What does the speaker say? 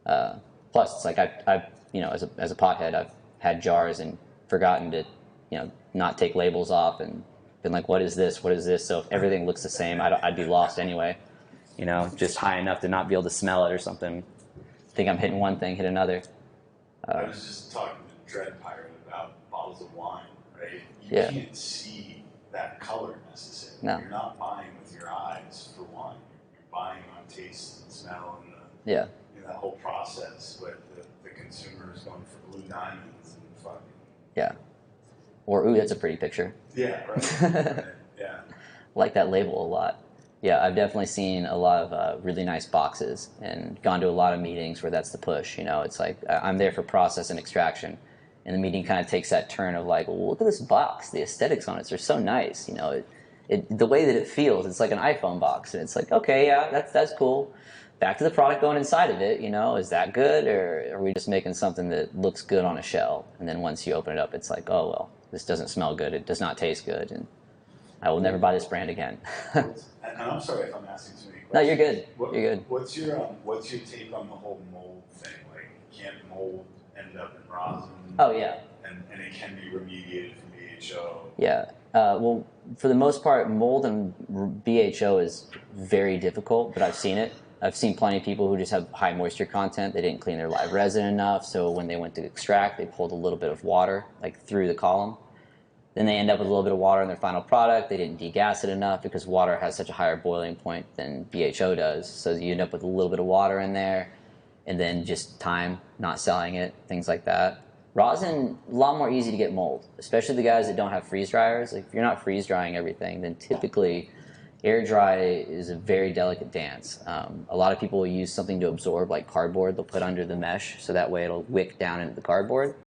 Plus, it's like I've you know, as a pothead, I've had jars and forgotten to, you know, not take labels off and been like, what is this? What is this? So if everything looks the same, I'd be lost anyway. You know, just high enough to not be able to smell it or something. Think I'm hitting one thing, hit another. I was just talking to Dread Pirate about bottles of wine, right? You Yeah. can't see that color necessarily. No. You're not buying with your eyes for wine. You're buying on taste and smell and Yeah. that whole process. But the consumer is going for blue diamonds and fucking. Yeah. Or, ooh, that's a pretty picture. Yeah, right. Right. Yeah. Like that label a lot. Yeah, I've definitely seen a lot of really nice boxes and gone to a lot of meetings where that's the push. You know, it's like I'm there for process and extraction, and the meeting kind of takes that turn of like, well, look at this box. The aesthetics on it are so nice. You know, the way that it feels, it's like an iPhone box, and it's like, okay, yeah, that's cool. Back to the product going inside of it. You know, is that good, or are we just making something that looks good on a shell? And then once you open it up, it's like, oh well, this doesn't smell good. It does not taste good, and I will never buy this brand again. And I'm sorry if I'm asking too many questions. No, you're good. You're good. What's your take on the whole mold thing? Like, can't mold end up in rosin? Oh yeah. And it can be remediated from BHO. Yeah. Well, for the most part, mold and BHO is very difficult, but I've seen it. I've seen plenty of people who just have high moisture content. They didn't clean their live resin enough, so when they went to extract, they pulled a little bit of water like through the column. Then they end up with a little bit of water in their final product. They didn't degas it enough because water has such a higher boiling point than BHO does. So you end up with a little bit of water in there, and then just time, not selling it, things like that. Rosin, a lot more easy to get mold, especially the guys that don't have freeze dryers. Like if you're not freeze drying everything, then typically air dry is a very delicate dance. A lot of people will use something to absorb, like cardboard. They'll put under the mesh so that way it'll wick down into the cardboard.